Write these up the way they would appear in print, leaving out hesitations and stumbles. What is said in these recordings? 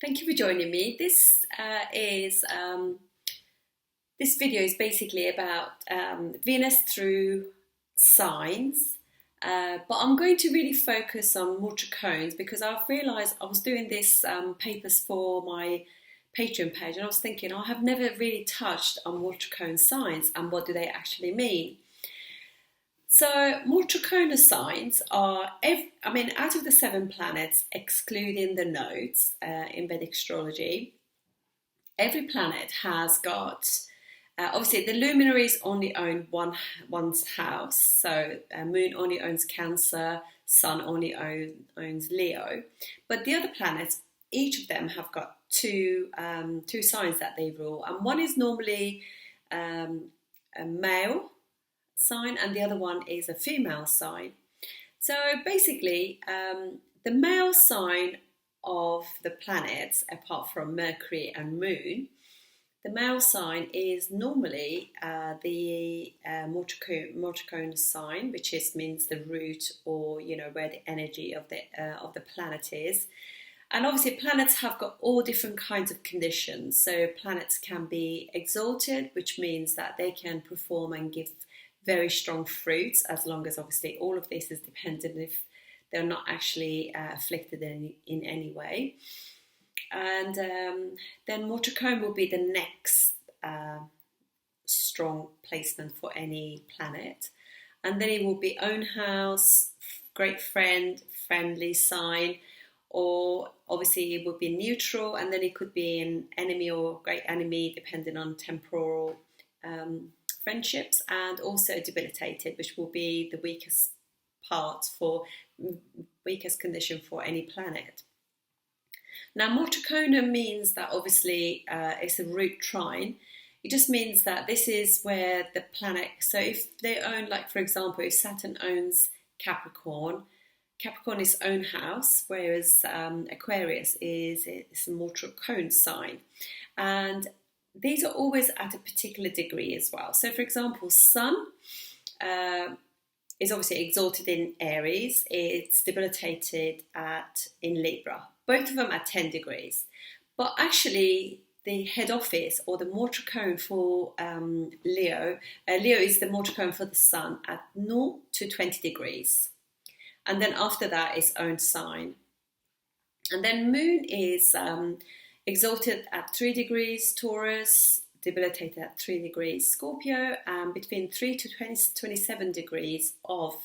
Thank you for joining me. This video is basically about Venus through signs, but I'm going to really focus on Mooltrikonas because I've realised I was doing this papers for my Patreon page, and I was thinking I have never really touched on Mooltrikona signs and what do they actually mean. So Mooltrikona signs are, out of the 7 planets, excluding the nodes in Vedic astrology, every planet has got, obviously the luminaries only own one's house, so Moon only owns Cancer, Sun only owns Leo, but the other planets, each of them have got two signs that they rule, and one is normally a male sign and the other one is a female sign. So basically the male sign of the planets, apart from Mercury and Moon, the male sign is normally the Mooltrikona sign, which means the root, or where the energy of the planet is. And obviously planets have got all different kinds of conditions. So planets can be exalted, which means that they can perform and give very strong fruits, as long as obviously all of this is dependent if they're not actually afflicted in any way. And then Mooltrikona will be the next strong placement for any planet. And then it will be own house, great friend, friendly sign, or obviously it would be neutral, and then it could be an enemy or great enemy, depending on temporal friendships, and also debilitated, which will be the weakest condition for any planet. Now Mooltrikona means that obviously it's a root trine. It just means that this is where the planet, so if they own, like for example, if Saturn owns Capricorn is own house, whereas Aquarius is a Mooltrikona sign, and these are always at a particular degree as well. So for example, Sun is obviously exalted in Aries, it's debilitated in Libra, both of them at 10 degrees. But actually the head office, or the Mooltrikona for Leo is the Mooltrikona for the Sun at 0 to 20 degrees. And then after that is own sign. And then Moon is exalted at 3 degrees Taurus, debilitated at 3 degrees Scorpio, and between 3 to 27 degrees of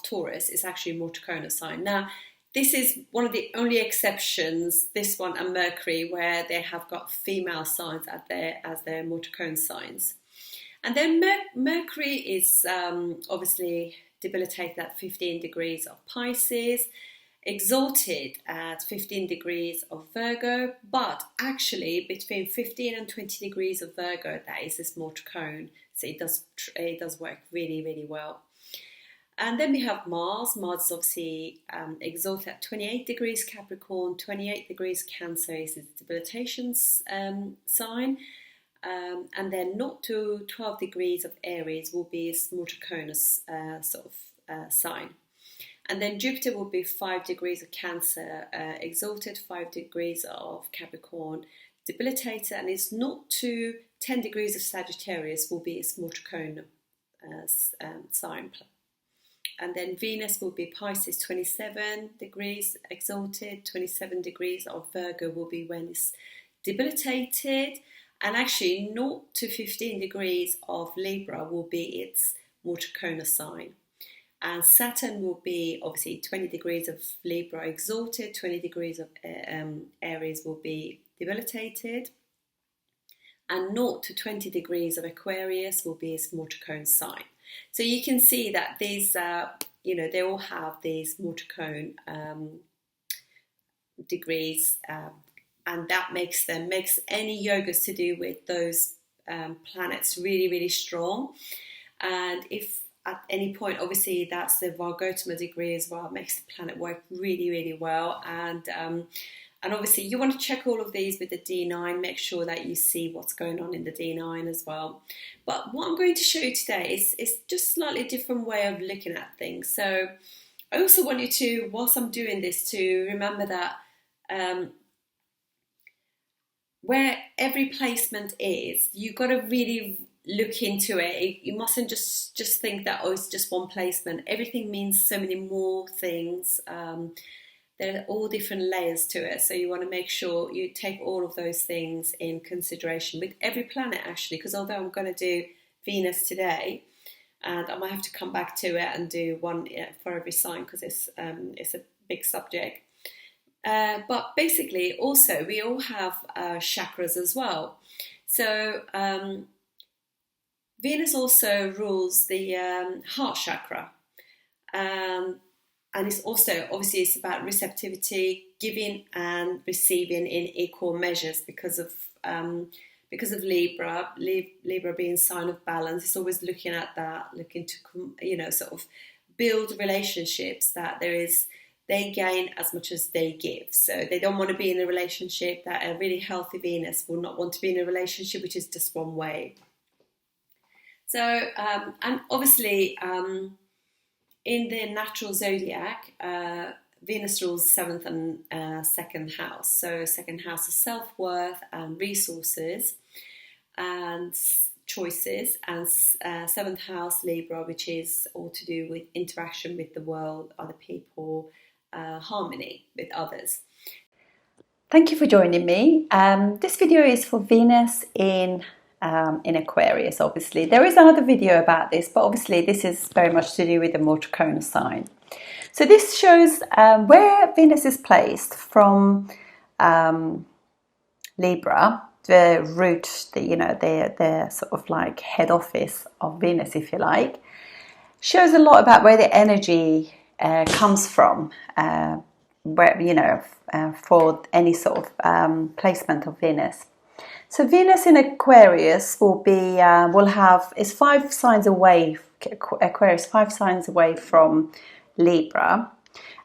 Taurus is actually Mooltrikona sign. Now, this is one of the only exceptions, this one and Mercury, where they have got female signs as their Mooltrikona signs. And then Mercury is obviously debilitated at 15 degrees of Pisces, exalted at 15 degrees of Virgo, but actually between 15 and 20 degrees of Virgo, that is this Mooltrikona. So it does work really, really well. And then we have Mars. Mars is obviously exalted at 28 degrees Capricorn, 28 degrees Cancer is its debilitation sign. And then 0 to 12 degrees of Aries will be its Mooltrikona's sign. And then Jupiter will be 5 degrees of Cancer, exalted, 5 degrees of Capricorn, debilitated, and its 0 to 10 degrees of Sagittarius will be its Mooltrikona sign. And then Venus will be Pisces, 27 degrees exalted, 27 degrees of Virgo will be when it's debilitated, and actually 0 to 15 degrees of Libra will be its Mooltrikona sign. And Saturn will be obviously 20 degrees of Libra exalted, 20 degrees of Aries will be debilitated, and 0 to 20 degrees of Aquarius will be its Mooltrikona sign. So you can see that these, they all have these Mooltrikona degrees, and that makes any yogas to do with those planets really, really strong. And if at any point, obviously that's the Vargotama degree as well, it makes the planet work really, really well. And obviously you want to check all of these with the D9, make sure that you see what's going on in the D9 as well. But what I'm going to show you today is just a slightly different way of looking at things. So I also want you to, whilst I'm doing this, to remember that where every placement is, you've got to really look into it. You mustn't just think that, oh, it's just one placement. Everything means so many more things. There are all different layers to it, so you want to make sure you take all of those things in consideration with every planet, actually, because although I'm going to do Venus today, and I might have to come back to it and do one for every sign, because it's a big subject. But basically, also, we all have chakras as well. So Venus also rules the heart chakra. And it's also, obviously, it's about receptivity, giving and receiving in equal measures because of Libra. Libra being sign of balance, it's always looking at that, looking to, sort of build relationships that they gain as much as they give. So they don't want to be in a relationship, that a really healthy Venus will not want to be in a relationship which is just one way. So, and obviously, in the natural zodiac, Venus rules 7th and 2nd house. So 2nd house is self-worth and resources and choices, and 7th house Libra, which is all to do with interaction with the world, other people, harmony with others. Thank you for joining me. This video is for Venus in Aquarius. Obviously there is another video about this, but obviously this is very much to do with the Mooltrikona sign. So this shows where Venus is placed from Libra, the root, the sort of like head office of Venus, if you like. Shows a lot about where the energy comes from, where for any sort of placement of Venus. So Venus in Aquarius is 5 signs away. Aquarius 5 signs away from Libra,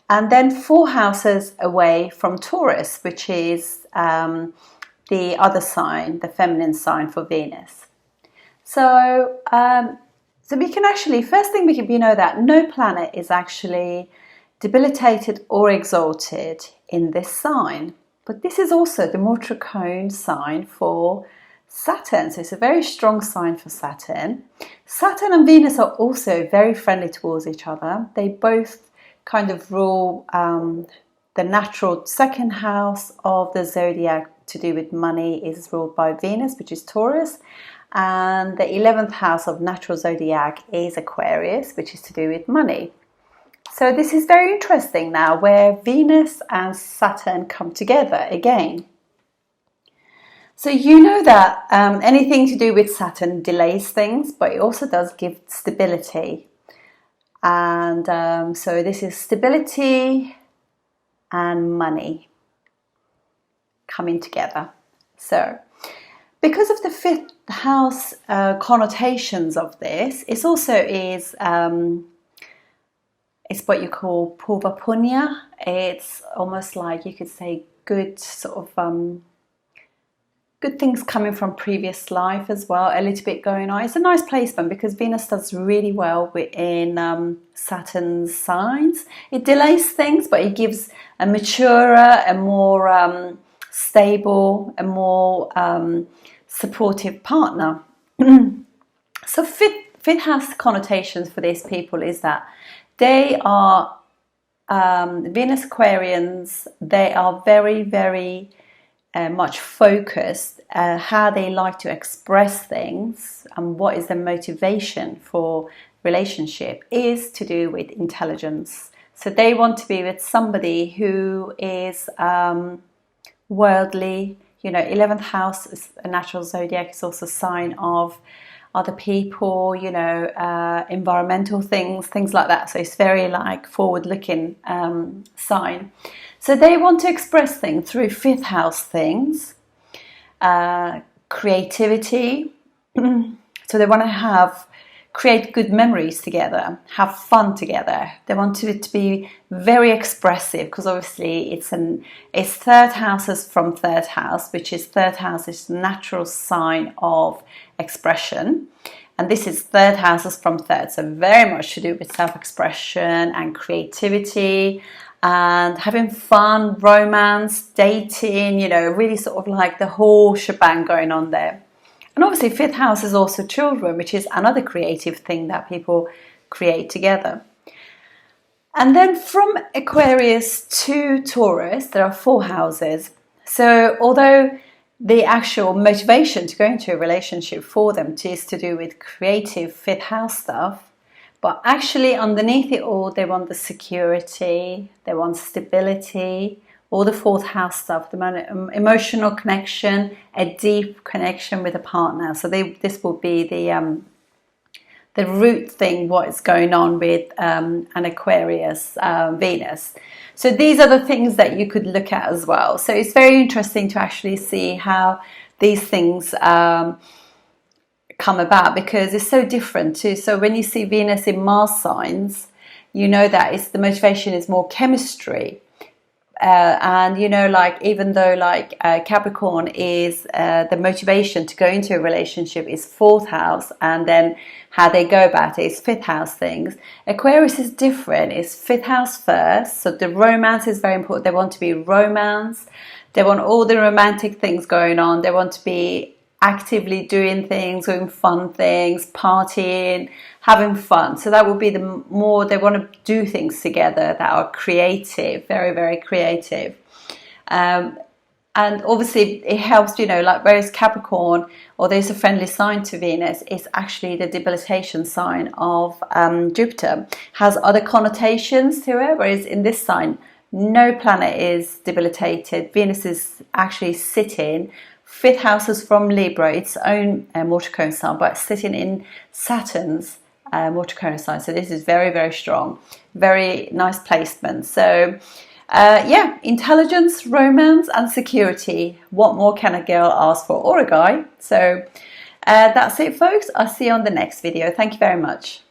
and then 4 houses away from Taurus, which is the other sign, the feminine sign for Venus. So we can actually, first thing we know that no planet is actually debilitated or exalted in this sign. But this is also the Mooltrikona sign for Saturn. So it's a very strong sign for Saturn. Saturn and Venus are also very friendly towards each other. They both kind of rule the natural 2nd house of the zodiac, to do with money, is ruled by Venus, which is Taurus. And the 11th house of natural zodiac is Aquarius, which is to do with money. So this is very interesting now, where Venus and Saturn come together again. So you know that anything to do with Saturn delays things, but it also does give stability. And so this is stability and money coming together. So because of the 5th house connotations of this, it also is... it's what you call purva punya. It's almost like, you could say, good sort of good things coming from previous life as well, a little bit going on. It's a nice placement because Venus does really well in Saturn's signs. It delays things, but it gives a maturer, a more stable, a more supportive partner. So fifth house connotations for these people is that they are Venus Aquarians. They are very, very much focused how they like to express things, and what is the motivation for relationship is to do with intelligence. So they want to be with somebody who is worldly. 11th house is a natural zodiac. It's also a sign of other people, environmental things like that. So it's very like forward-looking sign. So they want to express things through 5th house things, creativity. So they want to create good memories together, have fun together. They want it to be very expressive, because obviously it's 3rd houses from 3rd house, which is 3rd house is natural sign of expression. And this is third houses from third, so very much to do with self-expression and creativity and having fun, romance, dating, you know, really sort of like the whole shebang going on there. And obviously fifth house is also children, which is another creative thing that people create together. And then from Aquarius to Taurus, there are 4 houses. So although the actual motivation to go into a relationship for them is to do with creative fifth house stuff, but actually underneath it all, they want the security, they want stability, all the fourth house stuff, the emotional connection, a deep connection with a partner. So this will be the root thing, what is going on with an Aquarius Venus. So these are the things that you could look at as well. So it's very interesting to actually see how these things come about, because it's so different too. So when you see Venus in Mars signs, you know that the motivation is more chemistry. And you know, like, even though like Capricorn is the motivation to go into a relationship is fourth house, and then how they go about it is fifth house things. Aquarius is different. It's fifth house first, so the romance is very important. They want to be romance. They want all the romantic things going on. They want to be actively doing things, doing fun things, partying, having fun. So that will be the more they want to do things together that are creative, very, very creative. And obviously it helps, you know, like whereas Capricorn, although it's a friendly sign to Venus, it's actually the debilitation sign of Jupiter, has other connotations to it, whereas in this sign, no planet is debilitated. Venus is actually sitting, fifth house is from Libra, its own Mooltrikona sign, but sitting in Saturn's Mooltrikona sign. So this is very, very strong, very nice placement. So yeah, intelligence, romance and security. What more can a girl ask for, or a guy? So that's it, folks. I'll see you on the next video. Thank you very much.